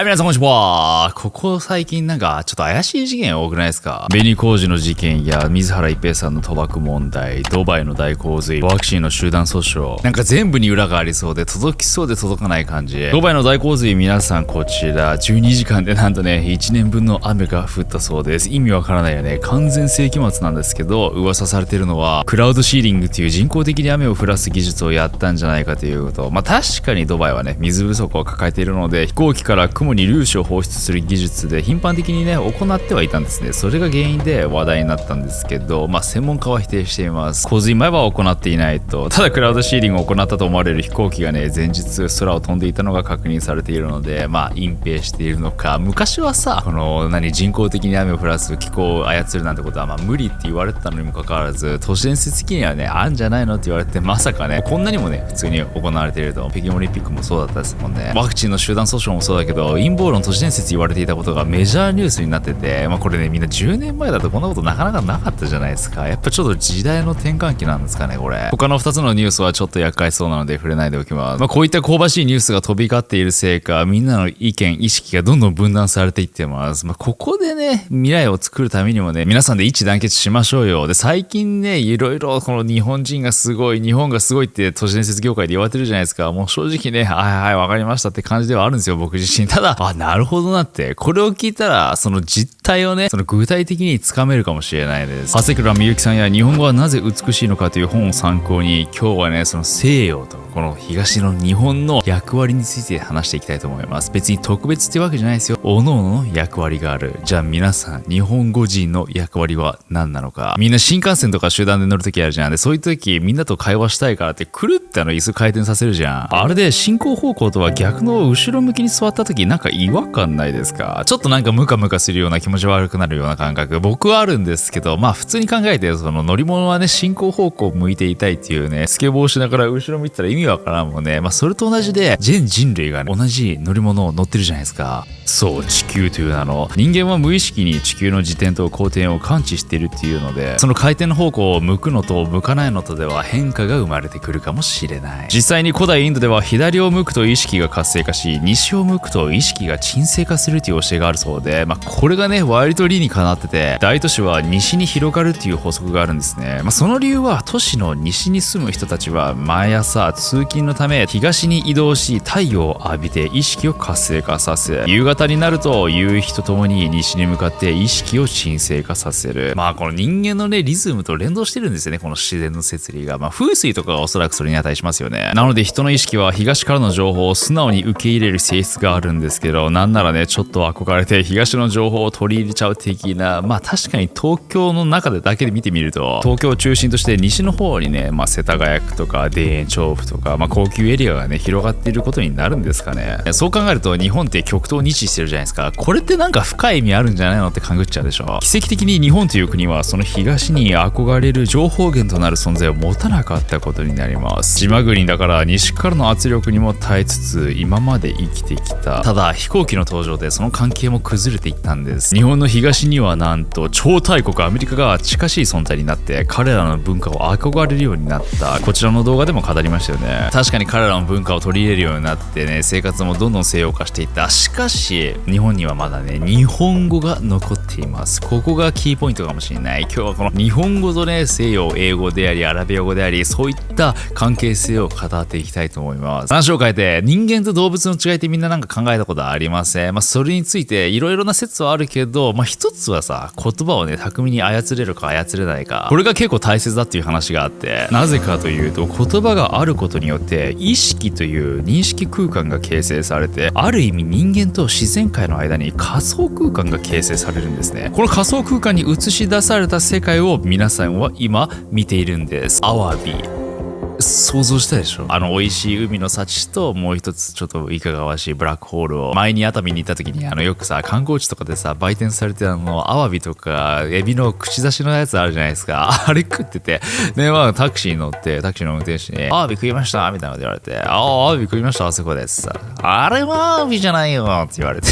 はい、皆さんこんにちは。ここ最近なんかちょっと怪しい事件多くないですか？紅小路の事件や水原一平さんの賭博問題、ドバイの大洪水、ワクチンの集団訴訟、なんか全部に裏がありそうで届きそうで届かない感じ。ドバイの大洪水、皆さんこちら12時間でなんとね1年分の雨が降ったそうです。意味わからないよね。完全世紀末なんですけど、噂されてるのはクラウドシーリングっていう人工的に雨を降らす技術をやったんじゃないかということ。確かにドバイはね水不足を抱えているので、飛行機から雲に粒子を放出する技術で頻繁的にね行ってはいたんですね。それが原因で話題になったんですけど、専門家は否定しています。洪水前は行っていないと。ただクラウドシーリングを行ったと思われる飛行機がね前日空を飛んでいたのが確認されているので、隠蔽しているのか。昔はさ、この人工的に雨を降らす気候を操るなんてことは無理って言われてたのにもかかわらず、都市伝説的にはねあんじゃないのって言われて、まさかねこんなにもね普通に行われていると。北京オリンピックもそうだったですもんね。ワクチンの集団訴訟もそうだけど、陰謀論都市伝説言われていたことがメジャーニュースになってて、これねみんな10年前だとこんなことなかなかなかったじゃないですか。やっぱちょっと時代の転換期なんですかねこれ。他の2つのニュースはちょっと厄介そうなので触れないでおきます。こういった香ばしいニュースが飛び交っているせいか、みんなの意見意識がどんどん分断されていってます。ここでね未来を作るためにもね、皆さんで一致団結しましょうよ。で最近ねいろいろこの日本人がすごい、日本がすごいって都市伝説業界で言われてるじゃないですか。もう正直ねはいわかりましたって感じではあるんですよ僕自身。ただなるほどなって、これを聞いたらその実態をね具体的につかめるかもしれないです。長谷倉美幸さんや日本語はなぜ美しいのかという本を参考に、今日はねその西洋とこの東の日本の役割について話していきたいと思います。別に特別ってわけじゃないですよ。各々の役割がある。じゃあ皆さん、日本語人の役割は何なのか。みんな新幹線とか集団で乗るときあるじゃん。でそういう時みんなと会話したいからってくるって椅子回転させるじゃん。あれで進行方向とは逆の後ろ向きに座った時違和感ないですか？ちょっとムカムカするような、気持ち悪くなるような感覚僕はあるんですけど、普通に考えてその乗り物はね進行方向を向いていたいっていうね、スケボーしながら後ろ向いてたら意味わからんもんね。それと同じで全人類がね同じ乗り物を乗ってるじゃないですか。そう、地球という名の人間は無意識に地球の自転と公転を感知しているっていうので、その回転の方向を向くのと向かないのとでは変化が生まれてくるかもしれない。実際に古代インドでは左を向くと意識が活性化し、西を向くと意識が鎮静化するという教えがあるそうで、これがね割と理にかなってて、大都市は西に広がるっていう法則があるんですね。その理由は都市の西に住む人たちは毎朝通勤のため東に移動し、太陽を浴びて意識を活性化させ、夕方になると夕日とともに西に向かって意識を鎮静化させる。この人間のねリズムと連動してるんですよね、この自然の摂理が。風水とかがおそらくそれに値しますよね。なので人の意識は東からの情報を素直に受け入れる性質があるんですけど、なんならねちょっと憧れて東の情報を取り入れちゃう的な。確かに東京の中でだけで見てみると、東京を中心として西の方にね、世田谷区とか田園調布とか、高級エリアがね広がっていることになるんですかね。そう考えると日本って極東に位置してるじゃないですか。これって深い意味あるんじゃないのって勘ぐっちゃうでしょ。奇跡的に日本という国はその東に憧れる情報源となる存在を持たなかったことになります。島国だから西からの圧力にも耐えつつ今まで生きてきた。ただ飛行機の登場でその関係も崩れていったんです。日本の東にはなんと超大国アメリカが近しい存在になって、彼らの文化を憧れるようになった。こちらの動画でも語りましたよね。確かに彼らの文化を取り入れるようになってね、生活もどんどん西洋化していった。しかし日本にはまだね日本語が残っています。ここがキーポイントかもしれない。今日はこの日本語とね西洋英語でありアラビア語であり、そういった関係性を語っていきたいと思います。話を変えて、人間と動物の違いってみんな考えたことはありません？それについていろいろな説はあるけど、一つはさ、言葉をね巧みに操れるか操れないか、これが結構大切だっていう話があって、なぜかというと言葉があることによって意識という認識空間が形成されて、ある意味人間と自然界の間に仮想空間が形成されるんですね。この仮想空間に映し出された世界を皆さんは今見ているんです。アワビ想像したでしょ？美味しい海の幸と、もう一つちょっといかがわしいブラックホールを。前に熱海に行った時によくさ観光地とかでさ売店されてアワビとかエビの口出しのやつあるじゃないですか。あれ食っててね、タクシーに乗ってタクシーの運転手にアワビ食いましたみたいなこと言われて、アワビ食いましたあそこです。あれはアワビじゃないよって言われて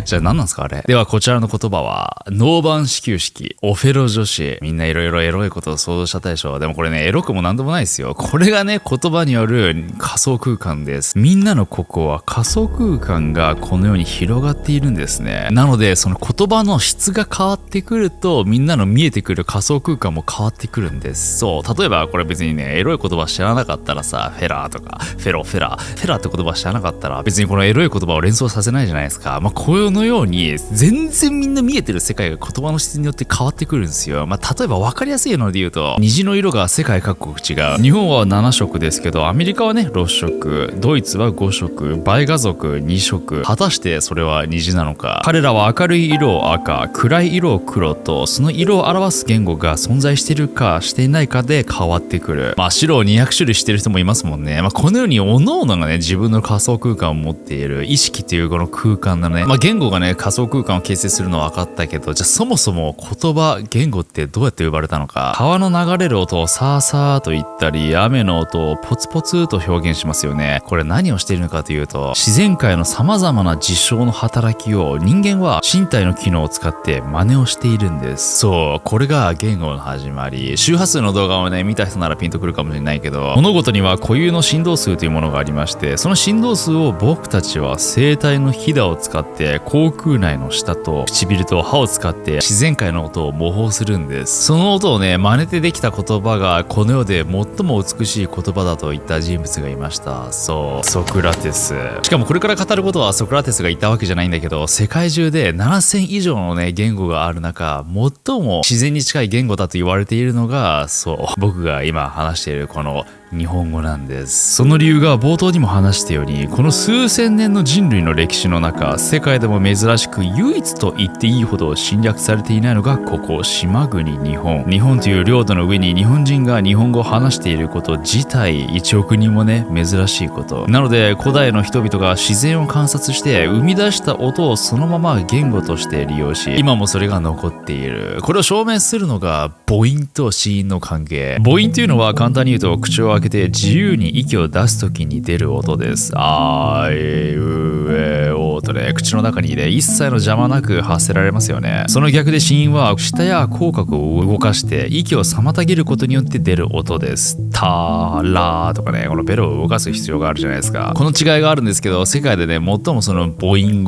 じゃあ何なんですかあれ。ではこちらの言葉は、ノーバン始球式、オフェロ女子。みんないろいろエロいことを想像しちゃったでしょ。でもこれね、エロくもなんでもないですよ。これがね、言葉による仮想空間です。みんなのここは仮想空間がこのように広がっているんですね。なので、その言葉の質が変わってくると、みんなの見えてくる仮想空間も変わってくるんです。そう。例えばこれ別にね、エロい言葉知らなかったらさ、フェラーとか、フェラーって言葉知らなかったら、別にこのエロい言葉を連想させないじゃないですか。このように、全然みんな見えてる世界が言葉の質によって変わってくるんですよ。例えば分かりやすいので言うと、虹の色が世界各国違う。日本は7色ですけど、アメリカはね、6色。ドイツは5色。バイガ族2色。果たしてそれは虹なのか。彼らは明るい色を赤、暗い色を黒と、その色を表す言語が存在しているかしていないかで変わってくる。白を200種類してる人もいますもんね。このように各々がね、自分の仮想空間を持っている意識というこの空間のね、言語がね、仮想空間を形成するのは分かったけど、じゃあそもそも言葉、言語ってどうやって生まれたのか。川の流れる音をサーサーと言ったり、雨の音をポツポツと表現しますよね。これ何をしているのかというと、自然界の様々な事象の働きを人間は身体の機能を使って真似をしているんです。そう、これが言語の始まり。周波数の動画をね、見た人ならピンとくるかもしれないけど、物事には固有の振動数というものがありまして、その振動数を僕たちは声帯のひだを使って口腔内の舌と唇と歯を使って自然界の音を模倣するんです。その音をね、真似てできた言葉がこの世で最も美しい言葉だと言った人物がいました。そう、ソクラテス。しかもこれから語ることはソクラテスが言ったわけじゃないんだけど、世界中で7000以上のね、言語がある中、最も自然に近い言語だと言われているのが、そう、僕が今話しているこの日本語なんです。その理由が冒頭にも話したように、この数千年の人類の歴史の中、世界でも珍しく唯一と言っていいほど侵略されていないのがここ島国日本。日本という領土の上に日本人が日本語を話していること自体1億人もね、珍しいこと。なので古代の人々が自然を観察して生み出した音をそのまま言語として利用し、今もそれが残っている。これを証明するのが母音と子音の関係。母音というのは簡単に言うと口を開けて自由に息を出すときに出る音です。あいうえおとね、口の中に入れ一切の邪魔なく発せられますよね。その逆で子音は舌や口角を動かして息を妨げることによって出る音です。たらとかね、このベロを動かす必要があるじゃないですか。この違いがあるんですけど、世界でね、最もその母音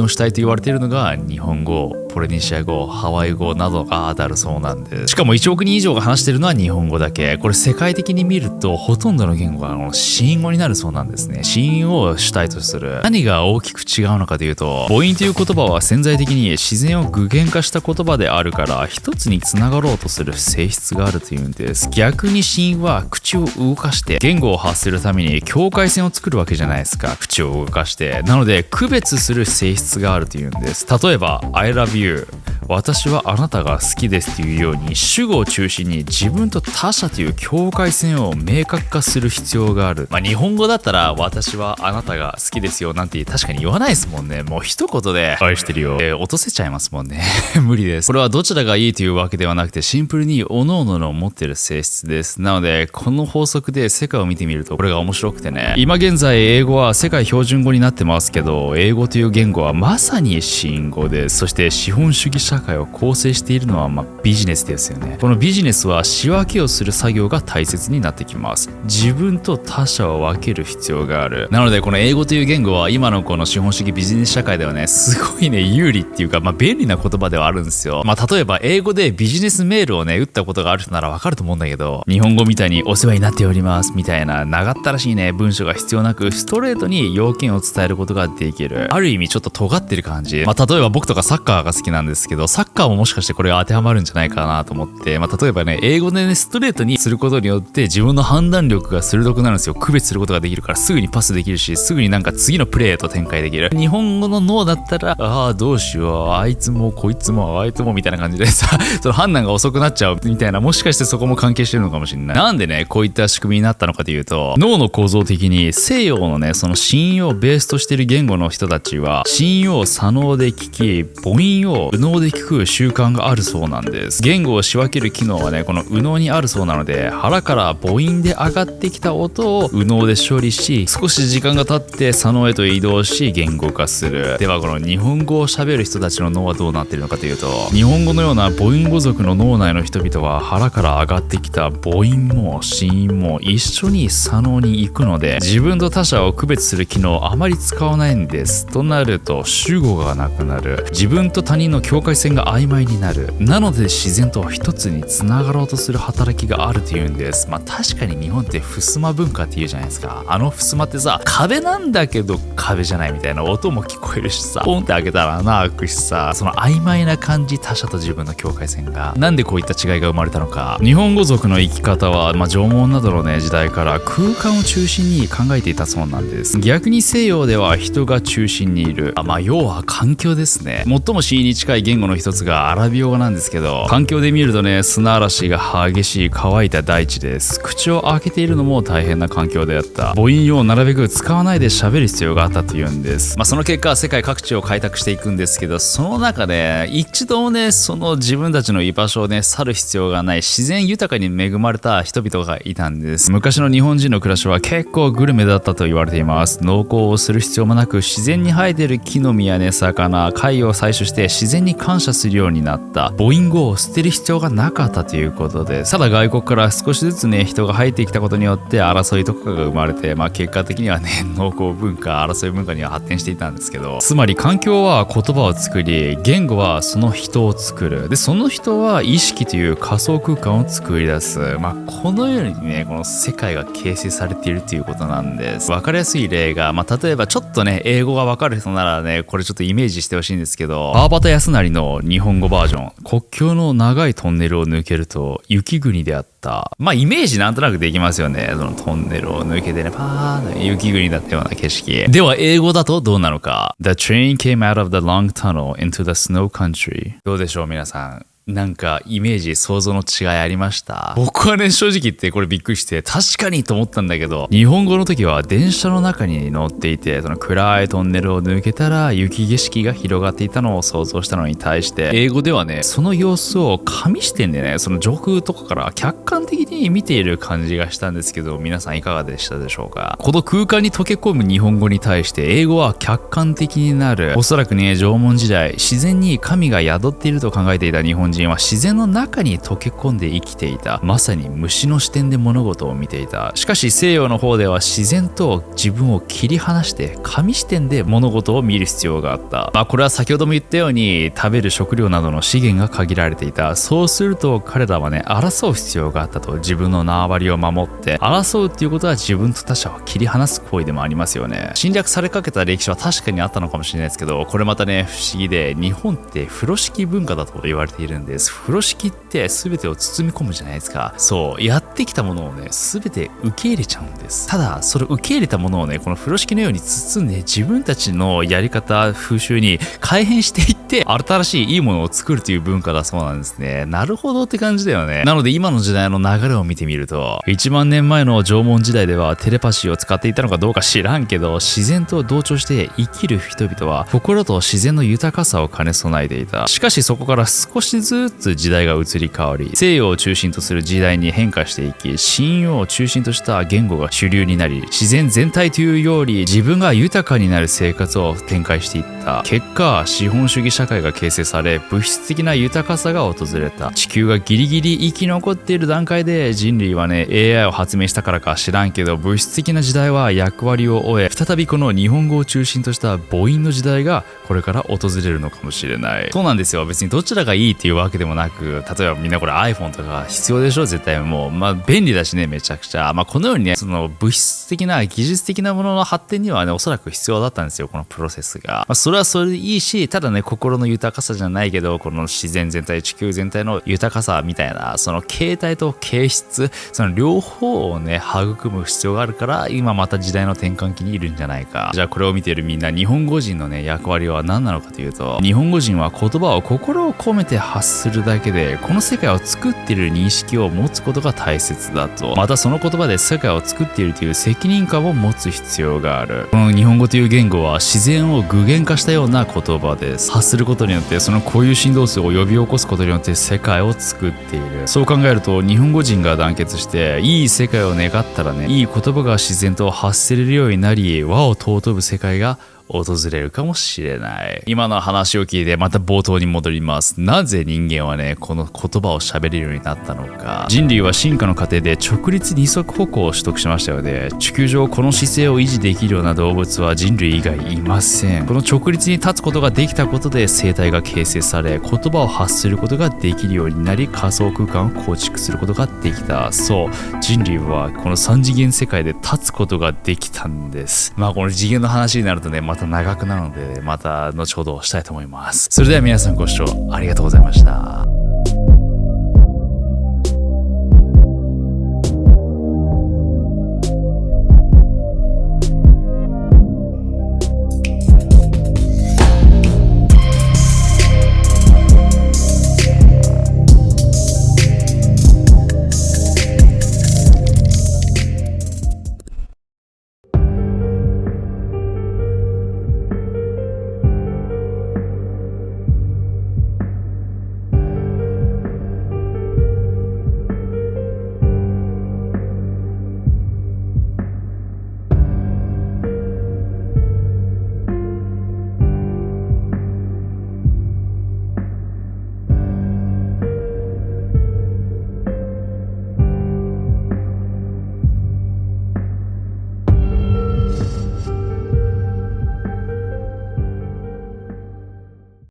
を主体と言われているのが日本語、ポリネシア語、ハワイ語などが当たるそうなんです。しかも1億人以上が話しているのは日本語だけ。これ世界的に見るとほとんどの言語が子音語になるそうなんですね。子音を主体とする。何が大きく違うのかというと、母音という言葉は潜在的に自然を具現化した言葉であるから一つにつながろうとする性質があるというんです。逆に子音は口を動かして言語を発するために境界線を作るわけじゃないですか。口を動かして。なので区別する性質があるというんです。例えば I love you、私はあなたが好きですというように主語を中心に自分と他者という境界線を明確化する必要がある。日本語だったら私はあなたが好きですよなんて確かに言わないですもんね。もう一言で愛してるよ落とせちゃいますもんね。無理です。これはどちらがいいというわけではなくて、シンプルに各々の持ってる性質です。なのでこの法則で世界を見てみるとこれが面白くてね、今現在英語は世界標準語になってますけど、英語という言語はまさに新語です。そして資本主義社会を構成しているのはビジネスですよね。このビジネスは仕分けをする作業が大切になってきます。自分と他者を分ける必要がある。なのでこの英語という言語は今のこの資本主義ビジネス社会ではね、すごいね有利っていうか便利な言葉ではあるんですよ。例えば英語でビジネスメールをね打ったことがある人ならわかると思うんだけど、日本語みたいにお世話になっておりますみたいな長ったらしいね文章が必要なくストレートに要件を伝えることができる。ある意味ちょっと尖ってる感じ。例えば僕とかサッカーが好きなんですけど、サッカーももしかしてこれが当てはまるんじゃないかなと思って、例えばね英語でねストレートにすることによって自分の判断力が鋭くなるんですよ。区別することができるからすぐにパスできるし、すぐになんか次のプレーへと展開できる。日本語の脳だったらどうしよう、あいつもこいつもあいつもみたいな感じでさその判断が遅くなっちゃうみたいな、もしかしてそこも関係してるのかもしれない。なんでねこういった仕組みになったのかというと、脳の構造的に西洋のねその子音をベースとしている言語の人たちは子音を左脳で聞き母音を右脳で聞きく習慣があるそうなんです。言語を仕分ける機能はねこの右脳にあるそうなので、腹から母音で上がってきた音を右脳で処理し、少し時間が経って左脳へと移動し言語化する。ではこの日本語を喋る人たちの脳はどうなっているのかというと、日本語のような母音語族の脳内の人々は腹から上がってきた母音も子音も一緒に左脳に行くので、自分と他者を区別する機能をあまり使わないんです。となると主語がなくなる。自分と他人の境界線が曖昧になる。なので自然と一つにつながろうとする働きがあるというんです。確かに日本って襖文化って言うじゃないですか。襖ってさ、壁なんだけど壁じゃないみたいな音も聞こえるしさ、ポンって開けたら穴開くしさ、その曖昧な感じ、他者と自分の境界線が、なんでこういった違いが生まれたのか。日本語族の生き方は、縄文などのね時代から空間を中心に考えていたそうなんです。逆に西洋では人が中心にいる。要は環境ですね。最も死に近い言語の一つがアラビア語なんですけど、環境で見るとね、砂嵐が激しい乾いた大地です。口を開けているのも大変な環境であった。母音をなるべく使わないで喋る必要があったというんです。その結果世界各地を開拓していくんですけど、その中で一度ねその自分たちの居場所をね去る必要がない自然豊かに恵まれた人々がいたんです。昔の日本人の暮らしは結構グルメだったと言われています。農耕をする必要もなく、自然に生えている木の実やね魚貝を採取して自然に感謝するようになった。母音語を捨てる必要がなかったということで、ただ外国から少しずつね人が入ってきたことによって争いとかが生まれて、結果的にはね農耕文化争い文化には発展していたんですけど、つまり環境は言葉を作り、言語はその人を作る。でその人は意識という仮想空間を作り出す。このようにねこの世界が形成されているということなんです。分かりやすい例が、例えばちょっとね英語が分かる人ならねこれちょっとイメージしてほしいんですけど、川端康成の日本語バージョン、国境の長いトンネルを抜けると雪国であった。イメージなんとなくできますよね。そのトンネルを抜けてねパーッ雪国だったような景色では、英語だとどうなのか。 The train came out of the long tunnel into the snow country。 どうでしょう皆さん、なんかイメージ想像の違いありました？僕はね正直言ってこれびっくりして確かにと思ったんだけど、日本語の時は電車の中に乗っていて、その暗いトンネルを抜けたら雪景色が広がっていたのを想像したのに対して、英語ではねその様子を紙視点でねその上空とかから客観的に見ている感じがしたんですけど、皆さんいかがでしたでしょうか？この空間に溶け込む日本語に対して英語は客観的になる。おそらくね縄文時代自然に神が宿っていると考えていた日本人は自然の中に溶け込んで生きていた。まさに虫の視点で物事を見ていた。しかし西洋の方では自然と自分を切り離して神視点で物事を見る必要があった。これは先ほども言ったように食べる食料などの資源が限られていた。そうすると彼らはね争う必要があったと。自分の縄張りを守って、争うっていうことは自分と他者を切り離す行為でもありますよね。侵略されかけた歴史は確かにあったのかもしれないですけど、これまたね不思議で、日本って風呂敷文化だと言われているんです。風呂敷って全てを包み込むじゃないですか。そうやってきたものをね全て受け入れちゃうんです。ただそれ受け入れたものをねこの風呂敷のように包んで自分たちのやり方風習に改変していって、新しいいいものを作るという文化だそうなんですね。なるほどって感じだよね。なので今の時代の流れを見てみると、1万年前の縄文時代ではテレパシーを使っていたのかどうか知らんけど、自然と同調して生きる人々は心と自然の豊かさを兼ね備えていた。しかしそこから少しずつ時代が移り変わり、西洋を中心とする時代に変化していき、神謡を中心とした言語が主流になり、自然全体というより自分が豊かになる生活を展開していった。結果資本主義社会が形成され、物質的な豊かさが訪れた。地球がギリギリ生き残っている段階で人類はね AI を発明したからか知らんけど、物質的な時代は役割を終え、再びこの日本語を中心とした母音の時代がこれから訪れるのかもしれない。そうなんですよ。別にどちらがいいっていうわけでもなく、例えばみんなこれ iPhone とか必要でしょ絶対。もう便利だしねめちゃくちゃ。このようにねその物質的な技術的なものの発展にはねおそらく必要だったんですよこのプロセスが。それはそれでいいし、ただね心の豊かさじゃないけど、この自然全体地球全体の豊かさみたいな、その形態と形質、その両方をね育む必要があるから、今また時代の転換期にいるんじゃないか。じゃあこれを見ているみんな、日本語人のね役割は何なのかというと、日本語人は言葉を心を込めて発するだけでこの世界を作っている認識を持つことが大切だと。またその言葉で世界を作っているという責任感を持つ必要がある。この日本語という言語は自然を具現化したような言葉です。発することによってその固有振動数を呼び起こすことによって世界を作っている。そう考えると日本語人が団結していい世界を願ったらね、いい言葉が自然と発せれるようになり、和を尊ぶ世界が訪れるかもしれない。今の話を聞いてまた冒頭に戻ります。なぜ人間はね、この言葉を喋れるようになったのか。人類は進化の過程で直立二足歩行を取得しましたよね。地球上この姿勢を維持できるような動物は人類以外いません。この直立に立つことができたことで生態が形成され、言葉を発することができるようになり、仮想空間を構築することができた。そう、人類はこの三次元世界で立つことができたんです。この次元の話になるとね、また長くなるので、また後ほどしたいと思います。それでは皆さんご視聴ありがとうございました。